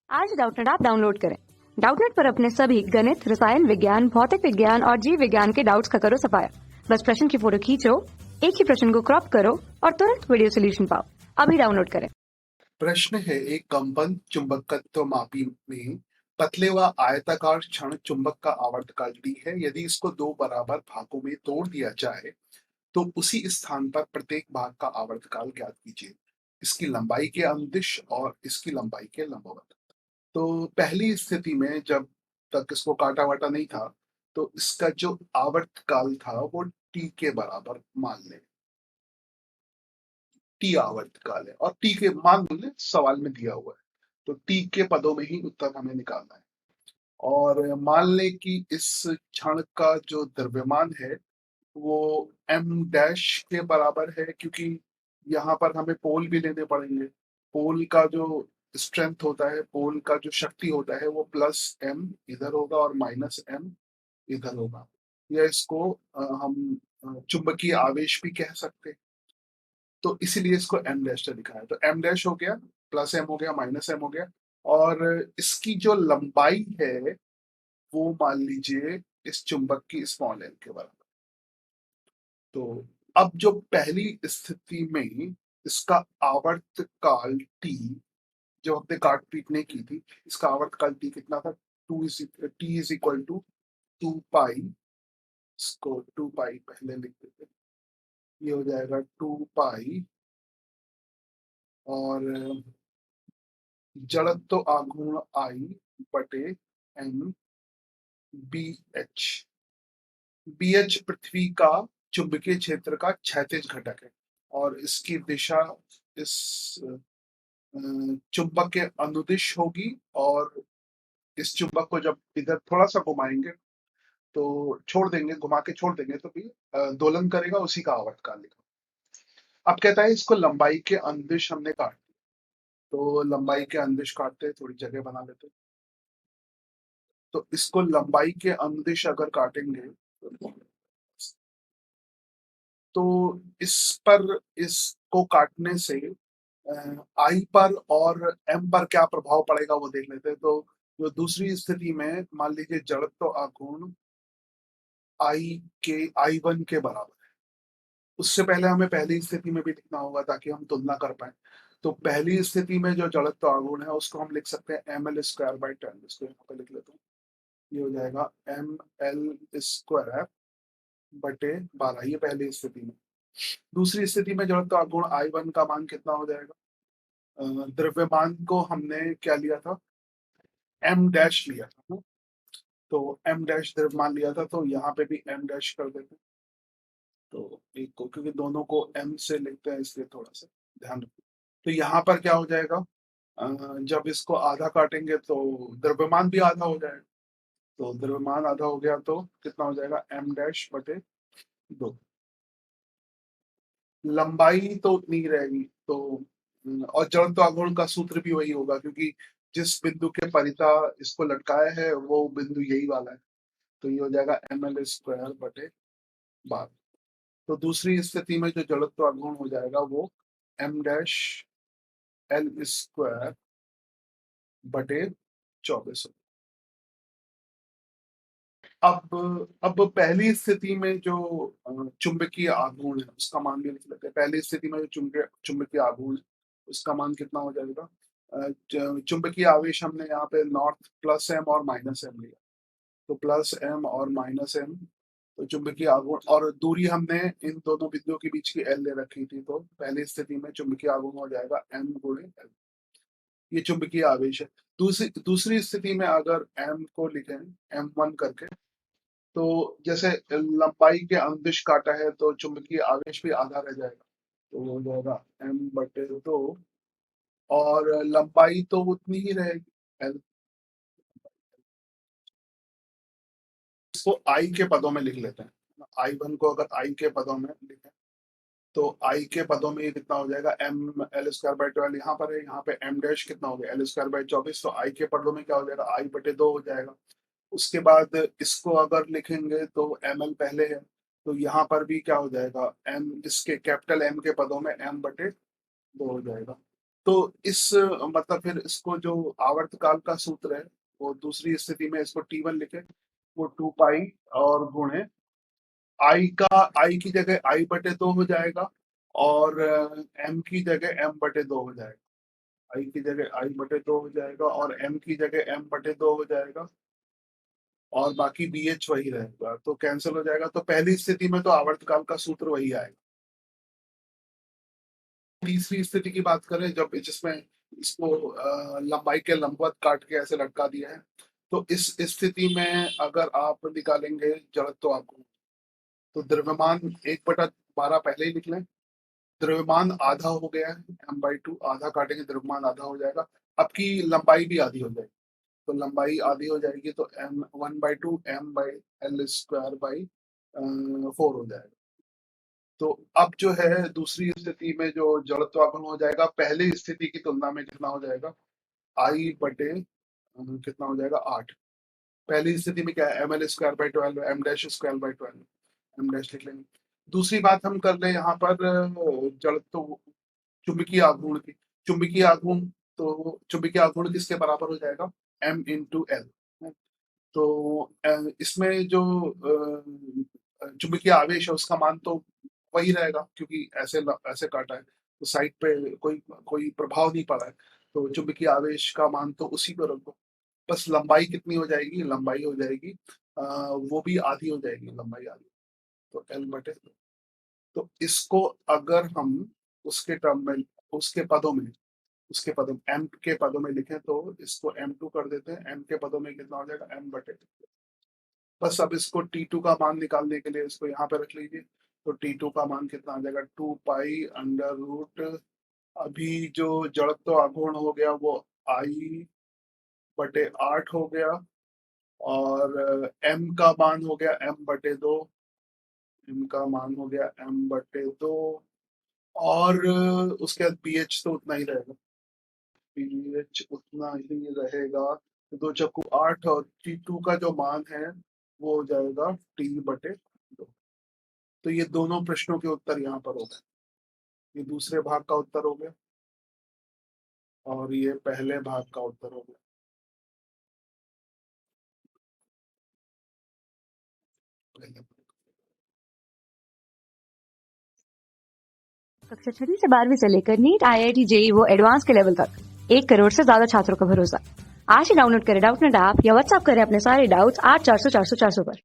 आज Doubtnut app download करें। Doubtnut पर अपने सभी गणित, रसायन विज्ञान, भौतिक विज्ञान और जीव विज्ञान के डाउट्स का करो सफाया। बस प्रश्न की फोटो खींचो, एक ही प्रश्न को क्रॉप करो और तुरंत वीडियो सोल्यूशन पाओ। अभी डाउनलोड करें। प्रश्न है, एक कंपन चुंबकत्वमापी में पतले व आयताकार क्षण चुंबक का आवर्तकाल d है। यदि इसको दो बराबर भागों में तोड़ दिया जाए तो उसी स्थान पर प्रत्येक भाग का आवर्तकाल ज्ञात कीजिए। इसकी लंबाई के अनुदिश और इसकी लंबाई के लंबवत। तो पहली स्थिति में जब तक इसको काटा वाटा नहीं था तो इसका जो आवर्तकाल था वो t के बराबर मान लें। टी आवर्तकाल है और टी के मान मूल्य सवाल में दिया हुआ है, तो टी के पदों में ही उत्तर हमें निकालना है। और मान लें कि इस क्षण का जो द्रव्यमान है वो m डैश के बराबर है, क्योंकि यहाँ पर हमें पोल भी लेने पड़ेंगे। पोल का जो स्ट्रेंथ होता है, पोल का जो शक्ति होता है वो प्लस m इधर होगा और माइनस m इधर होगा। या इसको हम चुंबकीय आवेश भी कह सकते हैं, तो इसीलिए इसको एम डैश से लिखा है। तो एम डैश हो गया, प्लस एम हो गया, माइनस एम हो गया, और इसकी जो लंबाई है वो मान लीजिए इस चुंबक की स्मॉल एल के बराबर। तो अब जो पहली स्थिति में इसका आवर्तकाल टी, जो हमने काट पीट नहीं की थी, इसका आवर्तकाल टी कितना था? टी इज इक्वल टू 2 पाई। इसको 2 पाई पहले लिख देते, ये हो जाएगा 2 पाई, और जड़त्व आघूर्ण आई बटे M B H. B H पृथ्वी का चुंबकीय क्षेत्र का क्षैतिज घटक है और इसकी दिशा इस चुंबक के अनुदिश होगी, और इस चुंबक को जब इधर थोड़ा सा घुमाएंगे तो छोड़ देंगे, घुमा के छोड़ देंगे तो भी दोलन करेगा, उसी का आवर्तकाल लिखा। अब कहता है इसको लंबाई के अनुदिश हमने काट दिया, तो लंबाई के अनुदिश काटते हैं, थोड़ी जगह बना लेते हैं। तो इसको लंबाई के अनुदिश अगर काटेंगे तो इस पर, इसको काटने से आई पर और एम पर क्या प्रभाव पड़ेगा वो देख लेते हैं। तो जो दूसरी स्थिति में मान लीजिए जड़त्व आघूर्ण I1 के बराबर है, उससे पहले हमें पहली स्थिति में भी लिखना होगा ताकि हम तुलना कर पाए। तो पहली स्थिति में जो जड़त्व आघूर्ण है उसको हम लिख सकते हैं ml²/10। इसको यहाँ पे लिख लेता हूँ, ये हो जाएगा ml² बटे 12, ये पहली स्थिति में। दूसरी स्थिति में जड़त्व आघूर्ण I1 का मान कितना हो जाएगा? द्रव्यमान को हमने क्या लिया था? m डैश लिया था ना, तो m डैश द्रव्यमान लिया था, तो यहाँ पे भी m डैश कर देते हैं। तो एक को, क्योंकि दोनों को m से लिखते हैं इसलिए थोड़ा सा ध्यान रखो। तो यहाँ पर क्या हो जाएगा? जब इसको आधा काटेंगे तो द्रव्यमान भी आधा हो जाएगा, तो द्रव्यमान आधा हो गया तो कितना हो जाएगा? m डैश बटे 2। लंबाई तो उतनी ही रहेगी, तो और जड़त्व आघूर्ण का सूत्र भी वही होगा, क्योंकि जिस बिंदु के परिता इसको लटकाया है वो बिंदु यही वाला है, तो ये हो जाएगा ml² बटे 12। तो दूसरी स्थिति में जो जड़त्व आघूर्ण हो जाएगा वो m डैश l² बटे 24। अब पहली स्थिति में जो चुंबकीय आघूर्ण है उसका मान भी लिख लेते हैं। पहली स्थिति में जो चुंबकीय आघूर्ण है उसका मान कितना हो जाएगा? चुंबकीय आवेश हमने यहाँ पे नॉर्थ प्लस एम और माइनस एम लिया, तो प्लस एम और माइनस एम। तो चुंबकीय आघूर्ण और दूरी हमने इन दोनों बिंदुओं के बीच की एल ले रखी थी, तो पहली स्थिति में चुंबकीय आघूर्ण हो जाएगा एम गुणे एल। ये चुंबकीय आवेश है। दूसरी स्थिति में अगर एम को लिखें m1 करके, तो जैसे लंबाई के अनुदिश काटा है तो चुंबकीय आवेश भी आधा रह जाएगा, तो वो हो जाएगा m बटे 2, और लंबाई तो उतनी ही रहेगी L। इसको I के पदों में लिख लेते हैं। I1 को अगर I के पदों में लिखें तो I के पदों में ये कितना हो जाएगा? ml²/12 यहाँ पर है, यहाँ पे m डैश कितना हो गया? l²/24। तो I के पदों में क्या हो जाएगा? I बटे 2 हो जाएगा। उसके बाद इसको अगर लिखेंगे तो ml पहले है, तो यहाँ पर भी क्या हो जाएगा? m, इसके कैपिटल M के पदों में m बटे 2 हो जाएगा। तो इस मतलब फिर इसको जो आवर्तकाल का सूत्र है वो दूसरी स्थिति में इसको T1 लिखे, वो 2 पाई और गुणे आई की जगह आई बटे 2 हो जाएगा और m की जगह m बटे 2 हो जाएगा। आई की जगह आई बटे 2 हो जाएगा और m की जगह m बटे 2 हो जाएगा और बाकी BH वही रहेगा, तो कैंसिल हो जाएगा। तो पहली स्थिति में तो आवर्तकाल का सूत्र वही आएगा। तीसरी स्थिति की बात करें जब जिसमें इसको लंबाई के लंबवत काट के ऐसे लटका दिया है, तो इस स्थिति में अगर आप निकालेंगे जड़त्व आघूर्ण, तो द्रव्यमान 1/12 पहले ही लिख लें। द्रव्यमान आधा हो गया है, m/2 आधा काटेंगे द्रव्यमान आधा हो जाएगा। अब की लंबाई भी आधी हो जाएगी, तो लंबाई आधी हो जाएगी तो m 1/2 m/L²/4 हो जाएगा। तो अब जो है दूसरी स्थिति में जो जड़त्व आघूर्ण हो जाएगा पहली स्थिति की तुलना में कितना हो जाएगा, I बटे कितना हो जाएगा 8। पहली स्थिति में क्या है mL²/12 m'²/12 m डैश लिख लेंगे। दूसरी बात हम कर ले यहाँ पर जड़त्व चुंबकीय आघूर्ण की। चुंबकीय आघूर्ण, तो चुंबकीय आघूर्ण किसके बराबर हो जाएगा, m × L। तो इसमें जो चुंबकीय आवेश है उसका मान तो वही रहेगा क्योंकि ऐसे काटा है तो साइड पे कोई प्रभाव नहीं पड़ा है, तो चुंबकीय आवेश का मान तो उसी पर रखो। बस लंबाई कितनी हो जाएगी, लंबाई हो जाएगी वो भी आधी हो जाएगी, लंबाई आधी, तो L/2। तो इसको अगर हम उसके टर्म में उसके पदों में m के पदों में लिखें तो इसको m2 कर देते हैं, m के पदों में कितना हो जाएगा m/2। बस अब इसको T2 का मान निकालने के लिए इसको यहाँ पे रख लीजिए, तो T2 का मान कितना आ जाएगा 2 पाई अंडर रूट, अभी जो जड़त्व आघूर्ण हो गया वो I/8 हो गया और m का मान हो गया m/2, m का मान हो गया m/2 और उसके बाद BH तो उतना ही रहेगा, BH उतना ही रहेगा, 2 चक्कू 8 और T2 का जो मान है वो हो जाएगा T/2। तो ये दोनों प्रश्नों के उत्तर यहाँ पर हो गए, ये दूसरे भाग का उत्तर हो गया और ये पहले भाग का उत्तर हो गया। कक्षा 6वीं से 12वीं से लेकर नीट, IIT, JEE वो एडवांस के लेवल तक 1 करोड़ से ज्यादा छात्रों का भरोसा। आज ही डाउनलोड करें डाउटनेट ऐप या व्हाट्सएप करें अपने सारे डाउट्स 8400 400 400 पर।